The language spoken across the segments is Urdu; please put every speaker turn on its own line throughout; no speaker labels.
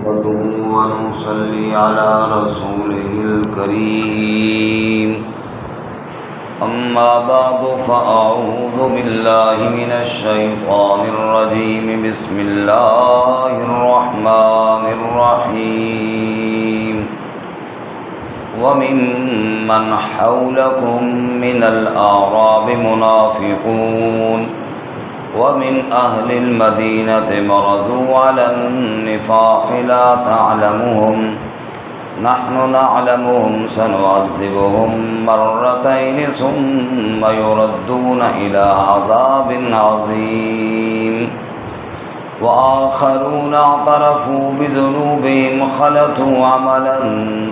نحمده ونصلي على رسوله الكريم أما بعد فأعوذ بالله من الشيطان الرجيم بسم الله الرحمن الرحيم وممن حولكم من الأعراب منافقون ومن أهل المدينة مرضوا على النفاق لا تعلمهم نحن نعلمهم سنعذبهم مرتين ثم يردون إلى عذاب عظيم وآخرون اعترفوا بذنوبهم خلطوا عملا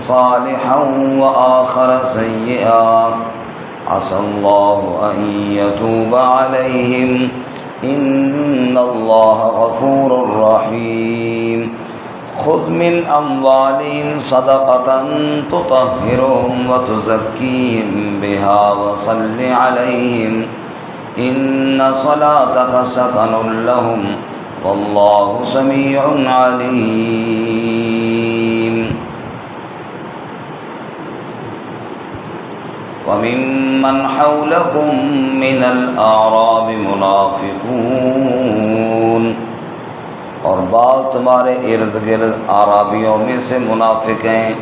صالحا وآخر سيئا عسى الله أن يتوب عليهم إن الله غفور رحيم خذ من أموالهم صدقة تطهرهم وتزكيهم بها وصل عليهم إن صلاتك سكن لهم والله سميع عليم وممن حولكم من الأعراب منافقون اور بعض تمہارے ارد گرد اعرابیوں میں سے منافق ہیں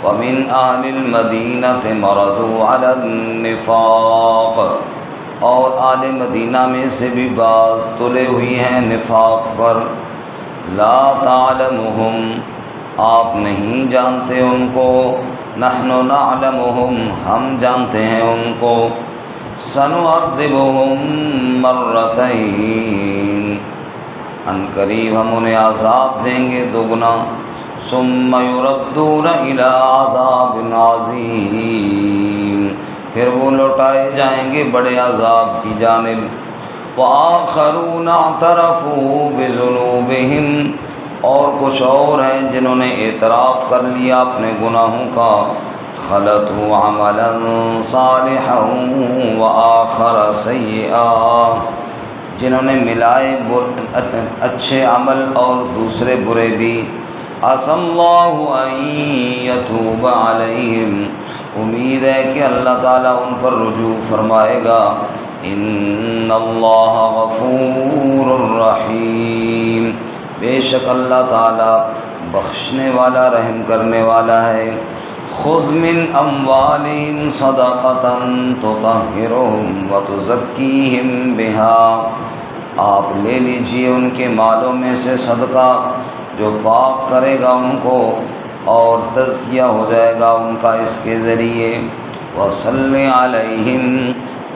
ومن اہل المدینہ مرضوا علی النفاق اور اہل مدینہ میں سے بھی بعض تلے ہوئی ہیں نفاق پر لا تعلمهم آپ نہیں جانتے ان کو نحن نعلمهم ہم جانتے ہیں ان کو سنعذبهم مرتين ان قریب ہم انہیں عذاب دیں گے دگنا ثم يردون الى عذاب عظیم پھر وہ لوٹائے جائیں گے بڑے عذاب کی جانب وآخرون اعترفوا بذنوبهم اور کچھ اور ہیں جنہوں نے اعتراف کر لیا اپنے گناہوں کا خلطوا عملا صالحا وآخر سیئا جنہوں نے ملائے اچھے عمل اور دوسرے برے بھی عسى اللہ ان یتوب علیہم امید ہے کہ اللہ تعالیٰ ان پر رجوع فرمائے گا ان اللہ غفور رحیم بے شک اللہ تعالیٰ بخشنے والا رحم کرنے والا ہے خذ من اموالهم صدقة تطهرهم وتزكيهم بها آپ لے لیجئے ان کے مالوں میں سے صدقہ جو پاک کرے گا ان کو اور تزکیہ ہو جائے گا ان کا اس کے ذریعے وصل علیہم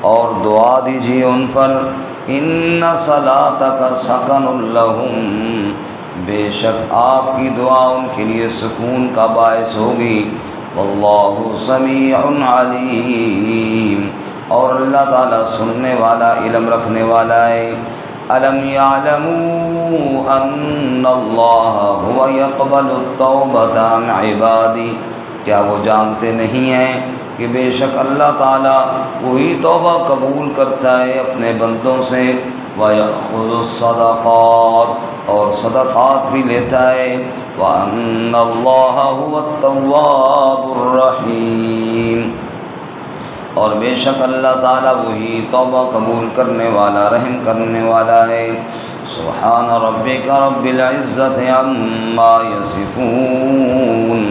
اور دعا دیجئے ان پر ان صلاتک سکن لہم بے شک آپ کی دعا ان کے لیے سکون کا باعث ہوگی واللہ سمیع علیم اور اللہ تعالیٰ سننے والا علم رکھنے والا ہے الم یعلموا ان اللہ هو یقبل التوبۃ عن عبادی کیا وہ جانتے نہیں ہیں کہ بے شک اللہ تعالیٰ وہی توبہ قبول کرتا ہے اپنے بندوں سے وَيَأْخُذُ الصَّدَقَاتِ اور صدقات بھی لیتا ہے وَأَنَّ اللَّهَ هُوَ التَّوَّابُ الرَّحِيمُ اور بے شک اللہ تعالیٰ وہی توبہ قبول کرنے والا رحم کرنے والا ہے سبحان ربک رب العزت عما یصفون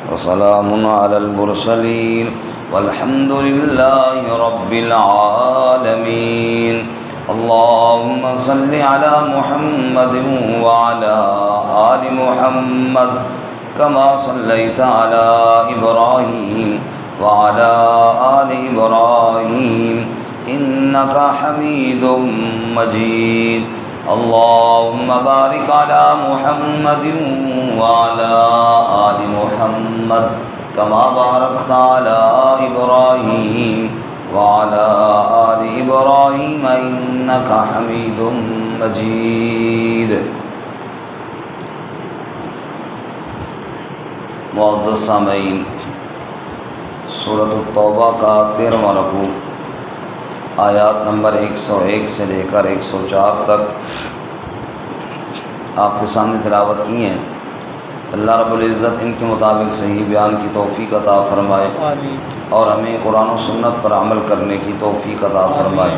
وسلام علی المرسلین والحمد للہ رب العالمین اللهم صل على محمد وعلى آل محمد كما صليت على إبراهيم وعلى آل إبراهيم إنك حميد مجيد اللهم بارك على محمد وعلى آل محمد كما باركت على إبراهيم وعلى آل إبراهيم إنك حميد مجيد معزز سامعین سورۃ التوبہ کا 13واں رکوع آیات نمبر 101 سے لے کر 104 تک آپ کے سامنے تلاوت کی ہیں۔ اللہ رب العزت ان کے مطابق صحیح بیان کی توفیق عطا فرمائے اور ہمیں قرآن و سنت پر عمل کرنے کی توفیق عطا فرمائے۔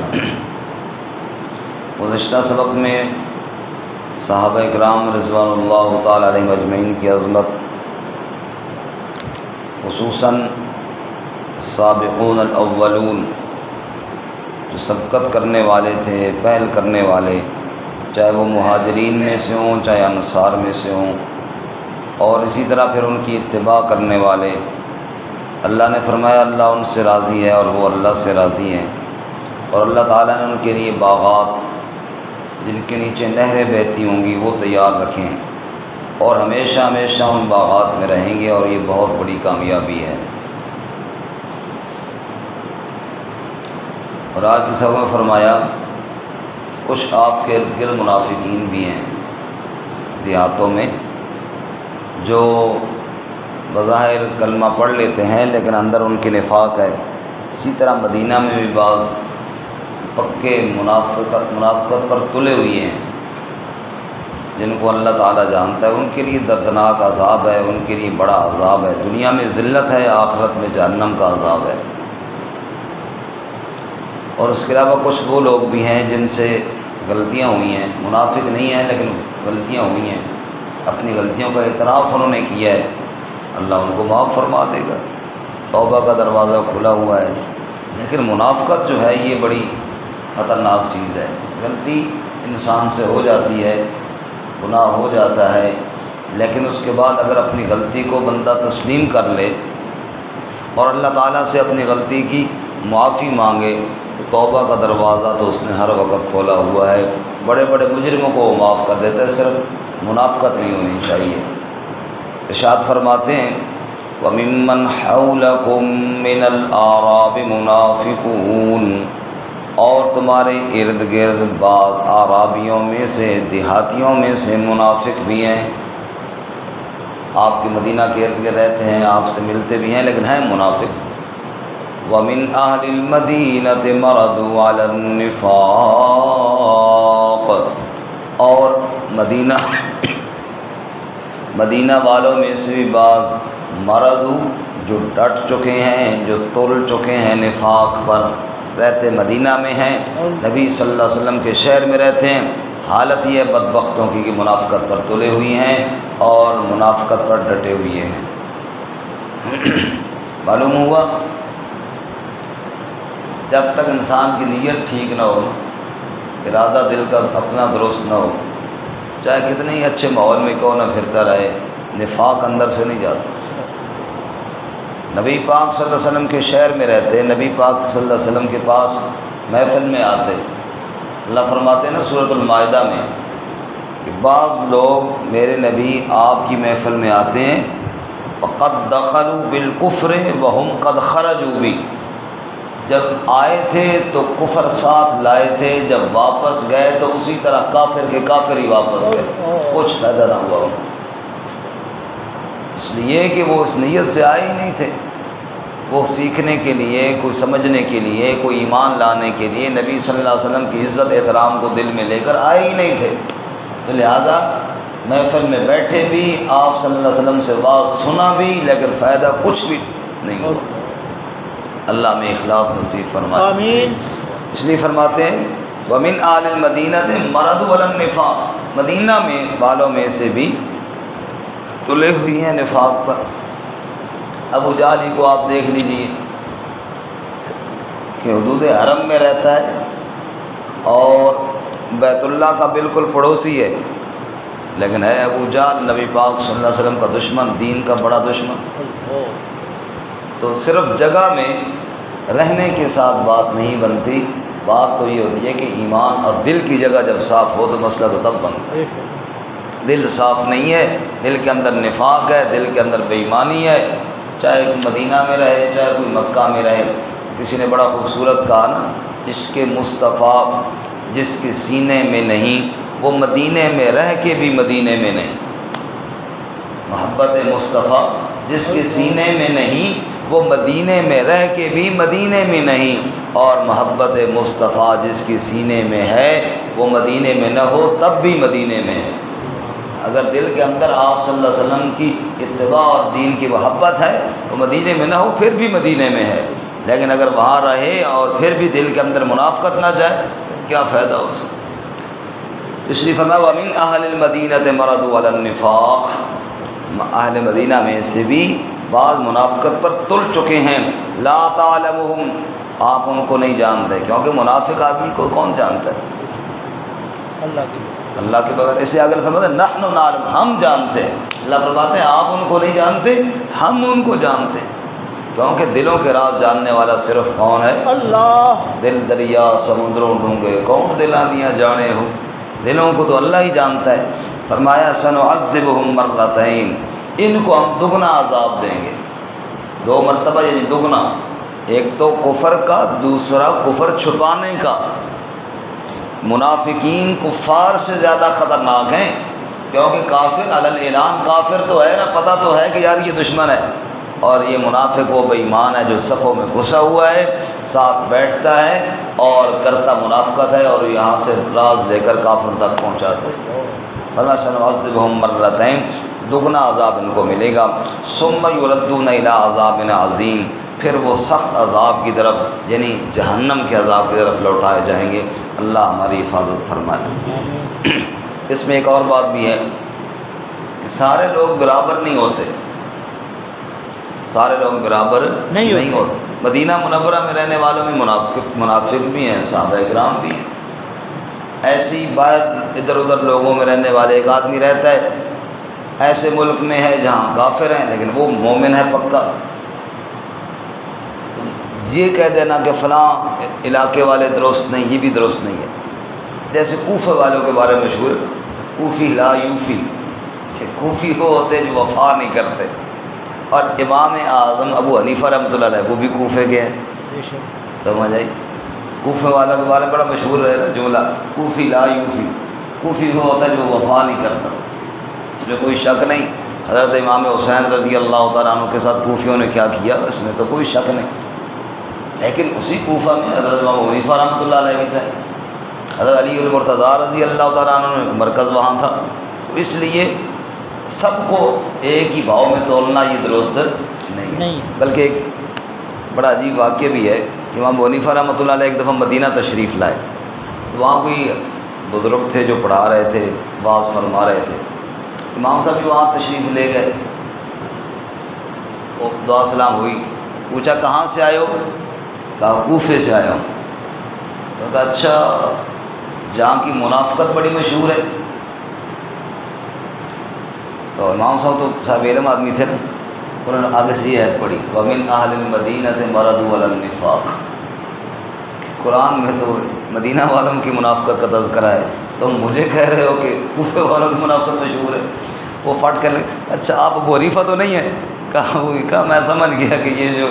گزشتہ سبق میں صحابہ کرام رضوان اللہ تعالی علیہم اجمعین کی عظمت، خصوصاً سابقون الاولون جو سبقت کرنے والے تھے، پہل کرنے والے، چاہے وہ مہاجرین میں سے ہوں چاہے انصار میں سے ہوں، اور اسی طرح پھر ان کی اتباع کرنے والے، اللہ نے فرمایا اللہ ان سے راضی ہے اور وہ اللہ سے راضی ہیں، اور اللہ تعالیٰ نے ان کے لیے باغات جن کے نیچے نہریں بہتی ہوں گی وہ تیار رکھے ہیں، اور ہمیشہ ہمیشہ ان باغات میں رہیں گے، اور یہ بہت بڑی کامیابی ہے۔ اور آج کی سبق میں فرمایا کچھ آپ کے ارد گرد منافقین بھی ہیں دیہاتوں میں، جو بظاہر کلمہ پڑھ لیتے ہیں لیکن اندر ان کے نفاق ہے۔ اسی طرح مدینہ میں بھی بعض پکے منافقت پر تلے ہوئے ہیں جن کو اللہ تعالیٰ جانتا ہے، ان کے لیے دردناک عذاب ہے، ان کے لیے بڑا عذاب ہے، دنیا میں ذلت ہے، آخرت میں جہنم کا عذاب ہے۔ اور اس کے علاوہ کچھ وہ لوگ بھی ہیں جن سے غلطیاں ہوئی ہیں، منافق نہیں ہیں لیکن غلطیاں ہوئی ہیں، اپنی غلطیوں کا اعتراف انہوں نے کیا ہے، اللہ ان کو معاف فرما دے گا، توبہ کا دروازہ کھلا ہوا ہے۔ لیکن منافقت جو ہے یہ بڑی خطرناک چیز ہے۔ غلطی انسان سے ہو جاتی ہے، گناہ ہو جاتا ہے، لیکن اس کے بعد اگر اپنی غلطی کو بندہ تسلیم کر لے اور اللہ تعالیٰ سے اپنی غلطی کی معافی مانگے تو توبہ کا دروازہ تو اس نے ہر وقت کھولا ہوا ہے، بڑے بڑے مجرموں کو وہ معاف کر دیتا ہے، صرف منافقت نہیں ہونی چاہیے۔ ارشاد فرماتے ہیں وَمِمَّنْ حَوْلَكُمْ مِنَ الْأَعْرَابِ مُنَافِقُونَ، اور تمہارے ارد گرد بعض اعرابیوں میں سے، دیہاتیوں میں سے منافق بھی ہیں، آپ کے مدینہ کے ارد گرد رہتے ہیں، آپ سے ملتے بھی ہیں لیکن ہیں منافق۔ وَمِنْ أَهْلِ الْمَدِينَةِ مَرَضُوا عَلَى النِّفَاقِ، اور مدینہ والوں میں سے بھی بعض مرضو جو ڈٹ چکے ہیں، جو تول چکے ہیں نفاق پر، رہتے مدینہ میں ہیں، نبی صلی اللہ علیہ وسلم کے شہر میں رہتے ہیں، حالت یہ بدبختوں کی کہ منافقت پر تلے ہوئی ہیں اور منافقت پر ڈٹے ہوئے ہیں۔ معلوم ہوا جب تک انسان کی نیت ٹھیک نہ ہو، ارادہ دل کا اپنا درست نہ ہو، چاہے کتنے ہی اچھے ماحول میں کیوں نہ پھرتا رہے، نفاق اندر سے نہیں جاتا۔ نبی پاک صلی اللہ علیہ وسلم کے شہر میں رہتے، نبی پاک صلی اللہ علیہ وسلم کے پاس محفل میں آتے، اللہ فرماتے ہیں نا سورۃ المائدہ میں کہ بعض لوگ میرے نبی آپ کی محفل میں آتے ہیں فَقَدْ دَخَلُوا بِالْكُفْرِ وَهُمْ قَدْ خَرَجُوا بِهِ، جب آئے تھے تو کفر ساتھ لائے تھے، جب واپس گئے تو اسی طرح کافر کے کافر ہی واپس گئے، کچھ فائدہ نہ ہوا، اس لیے کہ وہ اس نیت سے آئے ہی نہیں تھے، وہ سیکھنے کے لیے، کوئی سمجھنے کے لیے، کوئی ایمان لانے کے لیے نبی صلی اللہ علیہ وسلم کی عزت احترام کو دل میں لے کر آئے ہی نہیں تھے، تو لہذا محفل میں بیٹھے بھی، آپ صلی اللہ علیہ وسلم سے بات سنا بھی، لیکن فائدہ کچھ بھی نہیں ہوا۔ اللہ میں اخلاص نصیب فرمائے، آمین۔ اس لیے فرماتے ہیں وَمِنْ أَهْلِ الْمَدِينَةِ مَرَضُوا عَلَى النِّفَاقِ، مدینہ میں والوں میں سے بھی تلے ہوئی ہیں نفاق پر۔ ابو جہل کو آپ دیکھ لیجیے کہ حدود حرم میں رہتا ہے اور بیت اللہ کا بالکل پڑوسی ہے، لیکن ہے ابو جہل نبی پاک صلی اللہ علیہ وسلم کا دشمن، دین کا بڑا دشمن۔ تو صرف جگہ میں رہنے کے ساتھ بات نہیں بنتی، بات تو یہ ہوتی ہے کہ ایمان اور دل کی جگہ جب صاف ہو تو مسئلہ تو تب بنتا ہے۔ دل صاف نہیں ہے، دل کے اندر نفاق ہے، دل کے اندر بے ایمانی ہے، چاہے مدینہ میں رہے چاہے کوئی مکہ میں رہے۔ کسی نے بڑا خوبصورت کہا نا، عشق مصطفیٰ جس کے سینے میں نہیں وہ مدینے میں رہ کے بھی مدینے میں نہیں، محبت مصطفیٰ جس کے سینے میں نہیں وہ مدینے میں رہ کے بھی مدینے میں نہیں، اور محبت مصطفیٰ جس کے سینے میں ہے وہ مدینے میں نہ ہو تب بھی مدینے میں ہے۔ اگر دل کے اندر آپ صلی اللہ علیہ وسلم کی اتباع اور دین کی محبت ہے تو مدینے میں نہ ہو پھر بھی مدینے میں ہے، لیکن اگر وہاں رہے اور پھر بھی دل کے اندر منافقت نہ جائے کیا فائدہ ہو سکتا؟ اس لیے فرمایا وَمِنْ أَهْلِ الْمَدِينَةِ مَرَضُوا عَلَى النِّفَاقِ، اہل مدینہ میں سے بھی بعض منافقت پر تل چکے ہیں، لا تعلمهم، آپ ان کو نہیں جانتے، کیونکہ منافق آدمی کو کون جانتا ہے؟ اللہ کے بغیر۔ اسے اگر سمجھے نحن نعلم، ہم جانتے ہیں، اللہ فرماتے ہیں آپ ان کو نہیں جانتے، ہم ان کو جانتے ہیں، کیونکہ دلوں کے راز جاننے والا صرف کون ہے؟ اللہ۔ دل دریا سمندروں ڈونگے کون دلانیاں جانے ہو، دلوں کو تو اللہ ہی جانتا ہے۔ فرمایا سنعذبهم مرتين، ان کو ہم دگنا عذاب دیں گے، 2 مرتبہ یعنی دگنا، ایک تو کفر کا، دوسرا کفر چھپانے کا۔ منافقین کفار سے زیادہ خطرناک ہیں، کیونکہ کافر علی الاعلان کافر تو ہے نا، پتہ تو ہے کہ یار یہ دشمن ہے، اور یہ منافق وہ بے ایمان ہے جو صفوں میں گھسا ہوا ہے، ساتھ بیٹھتا ہے اور کرتا منافقت ہے، اور یہاں سے راز لے کر کافر تک پہنچاتا ہے۔ فرمایا سنعذبهم مرتين، دگنا عذاب ان کو ملے گا، ثم يردون الى عذاب عظیم، پھر وہ سخت عذاب کی طرف یعنی جہنم کے عذاب کی طرف لوٹائے جائیں گے۔ اللہ ہماری حفاظت فرمائے۔ اس میں ایک اور بات بھی ہے کہ سارے لوگ برابر نہیں ہوتے، سارے لوگ برابر نہیں ہوتے۔ مدینہ منورہ میں رہنے والوں میں منافق بھی ہیں، صحابہ کرام بھی ہیں، ایسی بات ادھر ادھر لوگوں میں رہنے والے ایک آدمی رہتا ہے، ایسے ملک میں ہے جہاں کافر ہیں لیکن وہ مومن ہے پکا، یہ کہہ دینا کہ فلاں علاقے والے درست نہیں، یہ بھی درست نہیں ہے۔ جیسے کوفہ والوں کے بارے میں مشہور، کوفی لا یوفی، کہ کوفی وہ ہوتے جو وفا نہیں کرتے، اور امام اعظم ابو حنیفہ رحمۃ اللہ علیہ وہ بھی کوفے کے ہیں، سمجھ آئی؟ کوفے والوں کے بارے میں بڑا مشہور ہے جملہ، کوفی لا یوفی، کوفی وہ ہوتا ہے جو وفا نہیں کرتا، اس میں کوئی شک نہیں۔ حضرت امام حسین رضی اللہ تعالیٰ عنہ کے ساتھ کوفیوں نے کیا کیا اس میں تو کوئی شک نہیں، لیکن اسی کوفہ میں حضرت امام حنیفہ رحمۃ اللہ علیہ تھے، حضرت علی المرتضیٰ رضی اللہ تعالیٰ عنہ نے مرکز وہاں تھا، اس لیے سب کو ایک ہی بھاؤ میں تولنا یہ درست نہیں۔ بلکہ ایک بڑا عجیب واقعہ بھی ہے، امام حنیفہ رحمۃ اللہ علیہ ایک دفعہ مدینہ تشریف لائے، تو وہاں کوئی بزرگ تھے جو پڑھا رہے تھے، واعظ فرما رہے تھے، امام صاحب بھی وہاں تشریف لے گئے، وہ دعا سلام ہوئی، پوچھا کہاں سے آئے ہو؟ کہا کوفے سے آیا ہوں۔ تو کہا اچھا جہاں کی منافقت بڑی مشہور ہے؟ تو امام صاحب تو صاحب علم آدمی تھے نا، انہوں نے آگے سے یہ عہد پڑھی وَمِنْ أَهْلِ الْمَدِينَةِ مَرَضُوا عَلَى النِّفَاقِ، قرآن میں تو مدینہ والوں کی منافقت کا تذکرہ ہے، تم مجھے کہہ رہے ہو کہ کوفے والوں کی منافقت مشہور ہے؟ وہ پٹ کر لیں اچھا آپ ابو حنیفہ تو نہیں ہے؟ کہا میں سمجھ گیا کہ یہ جو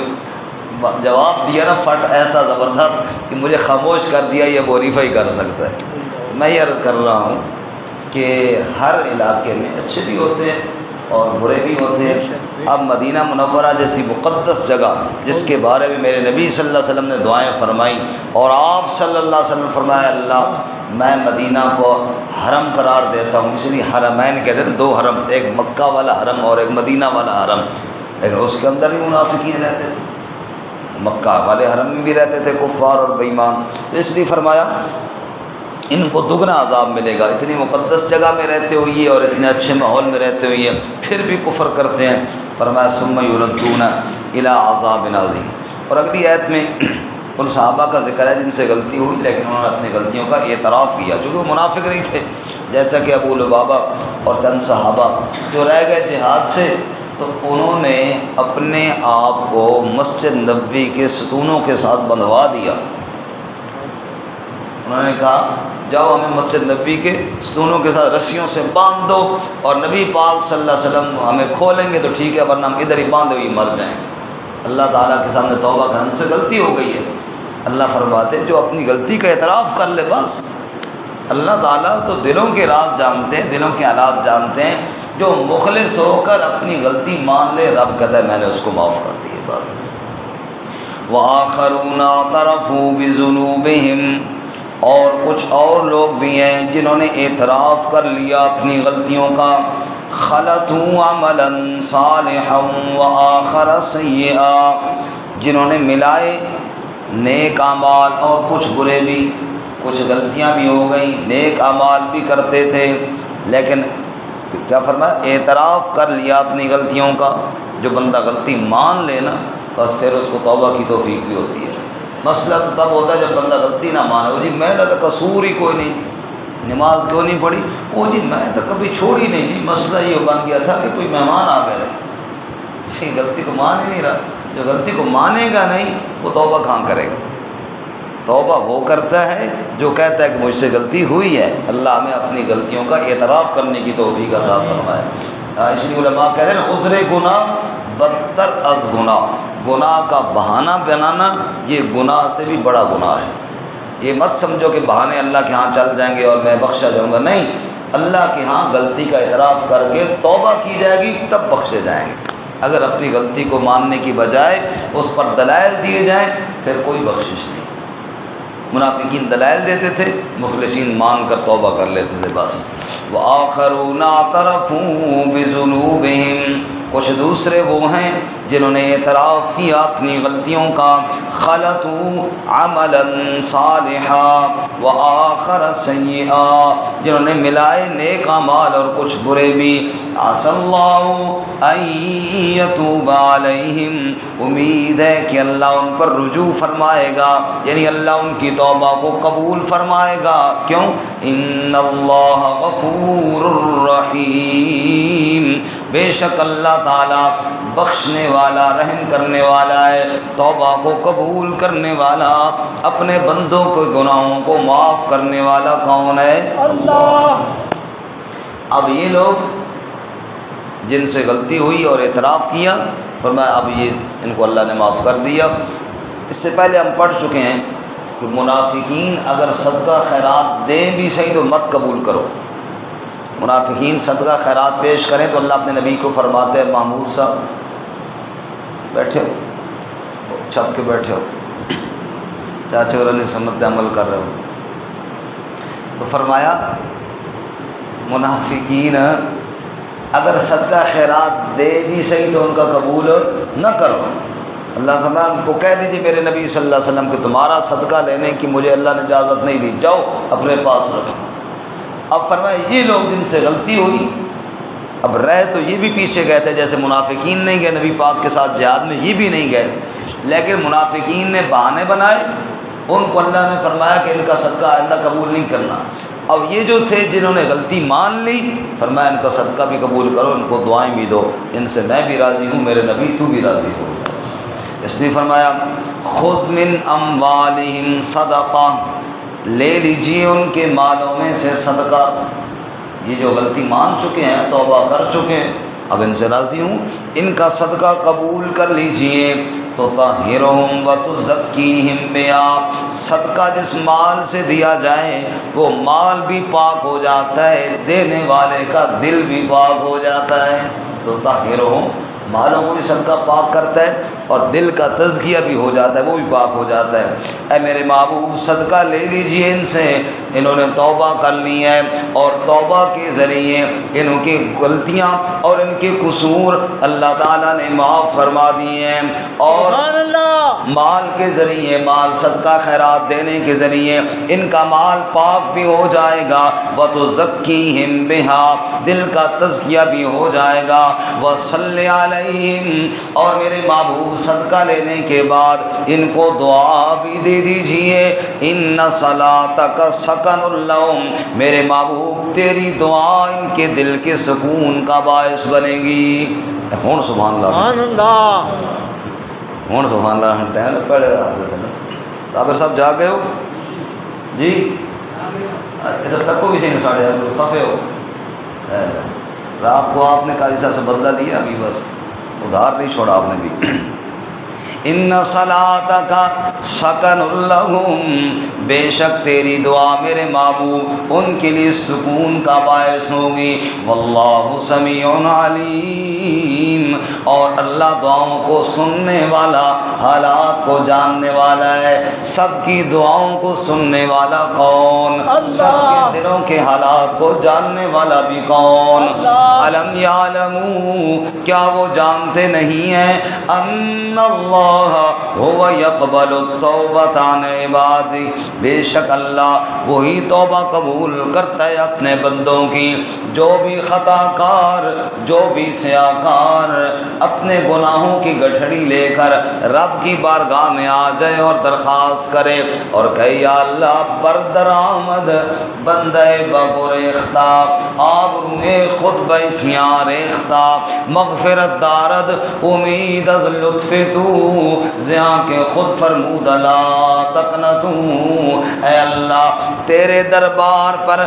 جواب دیا نا فٹ ایسا زبردست کہ مجھے خاموش کر دیا، یہ ابو حنیفہ ہی کر سکتا ہے۔ میں یہ عرض کر رہا ہوں کہ ہر علاقے میں اچھے بھی ہوتے ہیں اور برے بھی ہوتے ہیں۔ اب مدینہ منورہ جیسی مقدس جگہ جس کے بارے میں میرے نبی صلی اللہ علیہ وسلم نے دعائیں فرمائیں، اور آپ صلی اللہ علیہ وسلم فرمایا اللہ میں مدینہ کو حرم قرار دیتا ہوں، اس لیے حرمین کہتے ہیں، 2 حرم، ایک مکہ والا حرم اور ایک مدینہ والا حرم، لیکن اس کے اندر بھی منافقین رہتے تھے، مکہ والے حرم میں بھی رہتے تھے کفار اور بے ایمان، تو اس لیے فرمایا ان کو دگنا عذاب ملے گا، اتنی مقدس جگہ میں رہتے ہوئے اور اتنے اچھے ماحول میں رہتے ہوئے پھر بھی کفر کرتے ہیں۔ فرمایا ثم یردون الی عذاب عظیم۔ اور اگلی آیت میں ان صحابہ کا ذکر ہے جن سے غلطی ہوئی لیکن انہوں نے اپنی غلطیوں کا اعتراف کیا، چونکہ وہ منافق نہیں تھے، جیسا کہ ابو لبابہ اور چند صحابہ جو رہ گئے جہاد سے، تو انہوں نے اپنے آپ کو مسجد نبوی کے ستونوں کے ساتھ بندھوا دیا، انہوں نے کہا جاؤ ہمیں مسجد نبی کے ستونوں کے ساتھ رسیوں سے باندھ دو، اور نبی پاک صلی اللہ علیہ وسلم ہمیں کھولیں گے تو ٹھیک ہے، ورنہ ہم ادھر ہی باندھے ہوئے مر جائیں گے۔ اللہ تعالیٰ کے سامنے توبہ کر، ہم سے غلطی ہو گئی ہے۔ اللہ فرماتے جو اپنی غلطی کا اعتراف کر لے بس، اللہ تعالیٰ تو دلوں کے راز جانتے ہیں، دلوں کے حالات جانتے ہیں، جو مخلص ہو کر اپنی غلطی مان لے رب کہتا ہے میں نے اس کو معاف کر دی بس۔ وآخرون اعترفوا بذنوبہم، اور کچھ اور لوگ بھی ہیں جنہوں نے اعتراف کر لیا اپنی غلطیوں کا، خلطوا عملا صالحا وآخر سیئا، جنہوں نے ملائے نیک اعمال اور کچھ برے بھی، کچھ غلطیاں بھی ہو گئیں، نیک اعمال بھی کرتے تھے، لیکن کیا فرمایا؟ اعتراف کر لیا اپنی غلطیوں کا۔ جو بندہ غلطی مان لے نا بس پھر اس کو توبہ کی توفیق بھی ہوتی ہے۔ مسئلہ تب ہوتا ہے جب بندہ غلطی نہ مانے، وہ جی میں نے تو قصور ہی کوئی نہیں، نماز کیوں نہیں پڑھی، وہ جی میں تو کبھی چھوڑی نہیں، جی مسئلہ یہ بن گیا تھا کہ کوئی مہمان آ گئے، اسی غلطی کو مان ہی نہیں رہا۔ جو غلطی کو مانے گا نہیں وہ توبہ کہاں کرے گا؟ توبہ وہ کرتا ہے جو کہتا ہے کہ مجھ سے غلطی ہوئی ہے۔ اللہ ہمیں اپنی غلطیوں کا اعتراف کرنے کی توفیق عطا فرمائے۔ اس لیے علماء کہہ رہے ہیں عذر گناہ بدتر از گناہ، گناہ کا بہانہ بنانا یہ گناہ سے بھی بڑا گناہ ہے۔ یہ مت سمجھو کہ بہانے اللہ کے ہاں چل جائیں گے اور میں بخشا جاؤں گا، نہیں، اللہ کے ہاں غلطی کا اعتراف کر کے توبہ کی جائے گی تب بخشے جائیں گے۔ اگر اپنی غلطی کو ماننے کی بجائے اس پر دلائل دیے جائیں پھر کوئی بخشش نہیں۔ منافقین دلائل دیتے تھے، مخلصین مان کر توبہ کر لیتے تھے بس۔ وآخرون اعترفوا بذنوبہم، کچھ دوسرے وہ ہیں جنہوں نے اعتراف کیا اپنی غلطیوں کا، خلطوا عملا صالحا وآخر سیئا، جنہوں نے ملائے نیک اعمال اور کچھ برے بھی۔ عسى اللہ ان یتوب علیہم، امید ہے کہ اللہ ان پر رجوع فرمائے گا، یعنی اللہ ان کی توبہ کو قبول فرمائے گا۔ کیوں؟ ان اللہ غفور رحیم، بے شک اللہ تعالیٰ بخشنے والا، رحم کرنے والا ہے، توبہ کو قبول کرنے والا، اپنے بندوں کے گناہوں کو معاف کرنے والا کون ہے؟ اللہ۔ اب یہ لوگ جن سے غلطی ہوئی اور اعتراف کیا، فرمایا اب یہ ان کو اللہ نے معاف کر دیا۔ اس سے پہلے ہم پڑھ چکے ہیں کہ منافقین اگر صدقہ خیرات دیں بھی صحیح تو مت قبول کرو۔ منافقین صدقہ خیرات پیش کریں تو اللہ اپنے نبی کو فرماتے ہیں، محمود صاحب بیٹھے ہو، چھپ کے بیٹھے ہو، چاچے اور علی سنت پہ عمل کر رہے ہو، تو فرمایا منافقین اگر صدقہ خیرات دے بھی صحیح تو ان کا قبول نہ کرو۔ اللہ تعالیٰ ان کو کہہ دیجیے میرے نبی صلی اللہ علیہ وسلم کہ تمہارا صدقہ لینے کی مجھے اللہ نے اجازت نہیں دی، جاؤ اپنے پاس رکھو۔ اب فرمایا یہ لوگ جن سے غلطی ہوئی، اب رہ تو یہ بھی پیچھے گئے تھے، جیسے منافقین نہیں گئے نبی پاک کے ساتھ جہاد میں، یہ بھی نہیں گئے، لیکن منافقین نے بہانے بنائے، ان کو اللہ نے فرمایا کہ ان کا صدقہ آئندہ قبول نہیں کرنا۔ اب یہ جو تھے جنہوں نے غلطی مان لی، فرمایا ان کا صدقہ بھی قبول کرو، ان کو دعائیں بھی دو، ان سے میں بھی راضی ہوں، میرے نبی تو بھی راضی ہو۔ اس نے فرمایا خذ من اموالہم صدقہ، لے لیجیے ان کے مالوں میں سے صدقہ۔ یہ جو غلطی مان چکے ہیں، توبہ کر چکے ہیں، اب ان سے راضی ہوں، ان کا صدقہ قبول کر لیجیے۔ تو طہرہم وتزکیہم بہا، صدقہ جس مال سے دیا جائے وہ مال بھی پاک ہو جاتا ہے، دینے والے کا دل بھی پاک ہو جاتا ہے۔ تو طہرہم، مالوں کو بھی صدقہ پاک کرتا ہے اور دل کا تزکیہ بھی ہو جاتا ہے، وہ بھی پاک ہو جاتا ہے۔ اے میرے محبوب صدقہ لے لیجئے ان سے، انہوں نے توبہ کر لی ہے اور توبہ کے ذریعے ان کی غلطیاں اور ان کے قصور اللہ تعالیٰ نے معاف فرما دیے ہیں، اور مال کے ذریعے، مال صدقہ خیرات دینے کے ذریعے ان کا مال پاک بھی ہو جائے گا، وَتُزَكِّيهِمْ بِهَا، دل کا تزکیہ بھی ہو جائے گا، وَصَلِّ عَلَيْهِمْ، اور میرے محبوب صدقہ لینے کے بعد ان کو دعا بھی دے دیجئے، إِنَّ صَلَاتَكَ سَكَنٌ لَهُمْ، میرے محبوب تیری دعا ان کے دل کے سکون کا باعث بنے گی۔ ہون سبحان اللہ، سبحان اللہ، ہون سبحان اللہ، ٹہل پڑے صابر صاحب جا گئے ہو جی؟ ادھر تک کو بھی صحیح ساڑھے خفے ہو، رات کو آپ نے قاضی صاحب سے بدلہ لیا، ابھی بس ادھار نہیں چھوڑا آپ نے بھی۔ ان صلاتک سکن لہم، بے شک تیری دعا میرے محبوب ان کے لیے سکون کا باعث ہوگی۔ واللہ سمیع علیم، اور اللہ دعاؤں کو سننے والا، حالات کو جاننے والا ہے۔ سب کی دعاؤں کو سننے والا کون؟ سب کے دلوں کے حالات کو جاننے والا بھی کون؟ الم یعلموا، کیا وہ جانتے نہیں ہیں؟ ان اللہ هو یقبل التوبۃ عن عبادہ، بے شک اللہ وہی توبہ قبول کرتا ہے اپنے بندوں کی۔ جو بھی خطا کار، جو بھی سیاکار اپنے گناہوں کی گٹھڑی لے کر رب کی بارگاہ میں آ جائے اور درخواست کرے اور کہے یا اللہ بردرآمد بندے بگریختہ، آبروئے خود بیخیاں ریختہ، مغفرت دارد امید از لطف تو، زیاں کے خود فرمود لا تقنطوں، اے اللہ تیرے دربار پر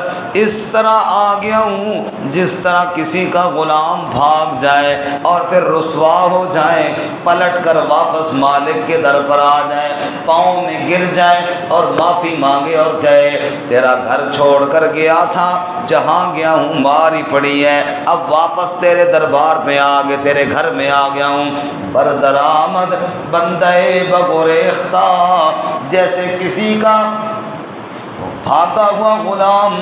اس طرح آ گیا ہوں جس طرح کسی کا غلام بھاگ جائے اور پھر رسوا ہو جائے، پلٹ کر واپس مالک کے در پر آ جائے، پاؤں میں گر جائے اور معافی مانگے اور کہے تیرا گھر چھوڑ کر گیا تھا، جہاں گیا ہوں ماری پڑی ہے، اب واپس تیرے دربار میں آ گئے، تیرے گھر میں آ گیا ہوں۔ بردرآمد بندے بگریختہ، جیسے کسی کا بھاگا ہوا غلام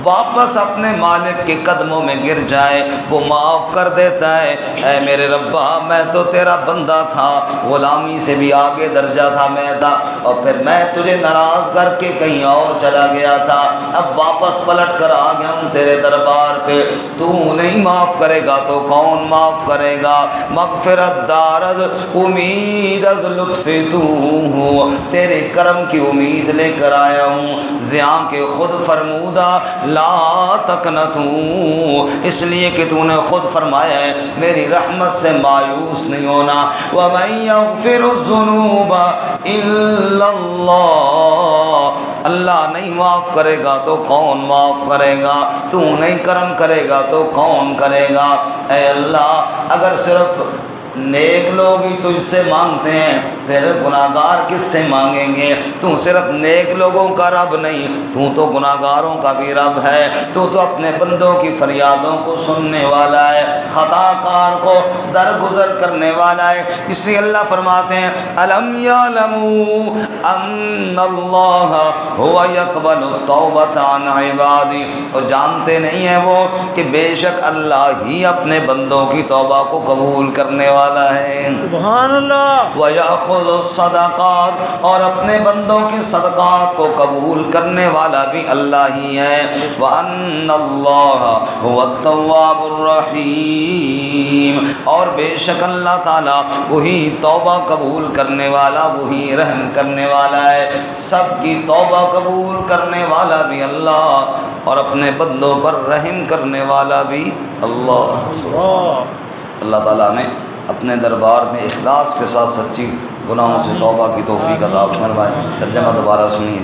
واپس اپنے مالک کے قدموں میں گر جائے وہ معاف کر دیتا ہے۔ اے میرے ربا میں تو تیرا بندہ تھا، غلامی سے بھی آگے درجہ تھا میں تھا، اور پھر میں تجھے ناراض کر کے کہیں اور چلا گیا تھا، اب واپس پلٹ کر آ گیا ہوں تیرے دربار پہ، تو نہیں معاف کرے گا تو کون معاف کرے گا؟ مغفرت دارد امید از لطف تو ہو، تیرے کرم کی امید لے کر آیا ہوں، زیاں کے خود فرمودہ لا تقنطوں، اس لیے کہ تو نے خود فرمایا ہے میری رحمت سے مایوس نہیں ہونا۔ وَمَن يَغْفِرُ الذُّنُوبَ إِلَّا اللَّهُ، اللہ نہیں معاف کرے گا تو کون معاف کرے گا؟ تو نہیں کرم کرے گا تو کون کرے گا؟ اے اللہ اگر صرف نیک لوگ ہی تجھ سے مانگتے ہیں پھر گناہگار کس سے مانگیں گے؟ تو صرف نیک لوگوں کا رب نہیں، تو گناہگاروں کا بھی رب ہے، تو اپنے بندوں کی فریادوں کو سننے والا ہے، خطا کار کو درگزر کرنے والا ہے۔ اس لیے اللہ فرماتے ہیں الم یعلموا ان اللہ هو یقبل التوبۃ عن عبادہ، تو جانتے نہیں ہیں وہ کہ بے شک اللہ ہی اپنے بندوں کی توبہ کو قبول کرنے والا ہے۔
سبحان اللہ۔
وَيَأْخُذُ الصَّدَقَاتِ، اور اپنے بندوں کے صدقات کو قبول کرنے والا بھی اللہ ہی ہے۔ وَأَنَّ اللَّهَ هُوَ التَّوَّابُ الرَّحِيمُ، اور بے شک اللہ تعالیٰ وہی توبہ قبول کرنے والا، وہی رحم کرنے والا ہے۔ سب کی توبہ قبول کرنے والا بھی اللہ اور اپنے بندوں پر رحم کرنے والا بھی اللہ۔ اللہ تعالیٰ نے اپنے دربار میں اخلاص کے ساتھ سچی گناہوں سے توبہ کی توفیق عطا فرمائے۔ ترجمہ دوبارہ سنیے۔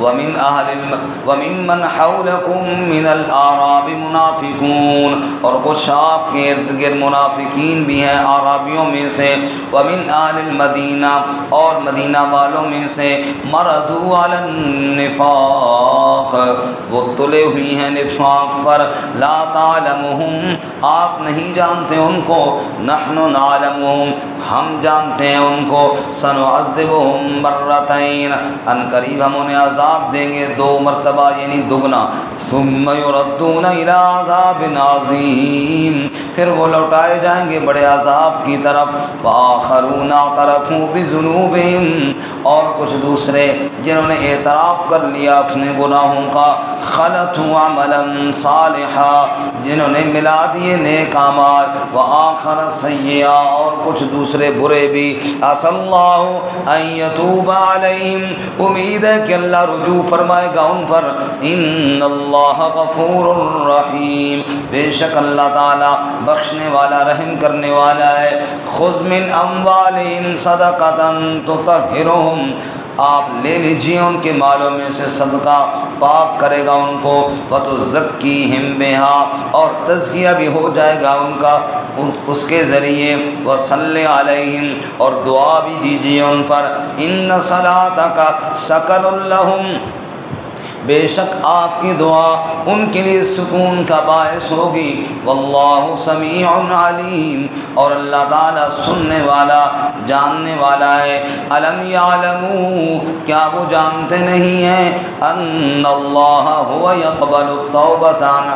وَمِمَّنْ حَوْلَكُمْ مِنَ الْأَعْرَابِ مُنَافِقُونَ، اور کچھ آپ کے ارد گرد منافقین بھی ہیں اعرابیوں میں سے۔ وَمِنْ أَهْلِ الْمَدِينَةِ، اور مدینہ والوں میں سے۔ مَرَضُوا عَلَى النِّفَاقِ، وہ تلے ہوئی ہیں نفاق پر۔ لَا تَعْلَمُهُمْ، آپ نہیں جانتے ان کو۔ نَحْنُ نَعْلَمُهُمْ، ہم جانتے ہیں ان کو۔ سَنُعَذِّبُهُمْ مَرَّتَيْنِ، ان قریب ہم انہیں عذاب دیں گے 2 مرتبہ یعنی دگنا۔ ثم يردون الى عذاب عظیم، پھر وہ لوٹائے جائیں گے بڑے عذاب کی طرف۔ وآخرون اعترفوا بذنوبهم، اور کچھ دوسرے جنہوں نے اعتراف کر لیا اپنے گناہوں کا۔ خلطوا عملا صالحا، جنہوں نے ملا دیے نیک اعمال۔ وآخر سیئا، اور کچھ دوسرے برے بھی۔ عسى اللہ ان یتوب علیہم، امید ہے کہ اللہ رجوع فرمائے گا ان پر۔ ان اللہ غفور الرحیم، بے شک اللہ تعالی بخشنے والا رحم کرنے والا ہے۔ خذ من اموالہم صدقۃ تطہرہم، آپ لے لیجیے ان کے مالوں میں سے صدقہ پاک کرے گا ان کو، وتزکیہم بہا، اور تزکیہ بھی ہو جائے گا ان کا اس کے ذریعے، وصلی علیہم، اور دعا بھی دیجیے ان پر، ان صلاتک سکن لہم، بے شک آپ کی دعا ان کے لیے سکون کا باعث ہوگی، واللہ سمیع علیم، اور اللہ تعالیٰ سننے والا جاننے والا ہے۔ الم یعلموا، کیا وہ جانتے نہیں ہیں، ان اللہ هو یقبل التوبۃ عن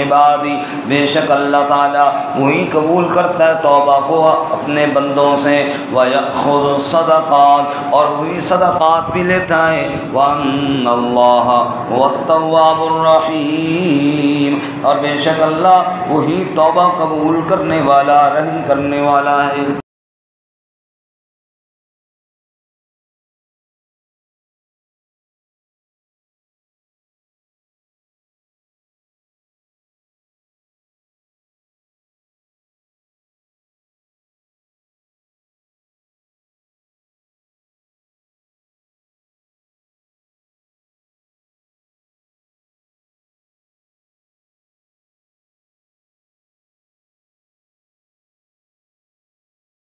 عبادی، بے شک اللہ تعالیٰ وہی قبول کرتا ہے توبہ کو اپنے بندوں سے، ویأخذ الصدقات، اور وہی صدقات بھی لیتا ہے، وان اللہ هو التواب الرحیم، اور بے شک اللہ وہی توبہ قبول کرنے والا رحم کرنے والا ہے۔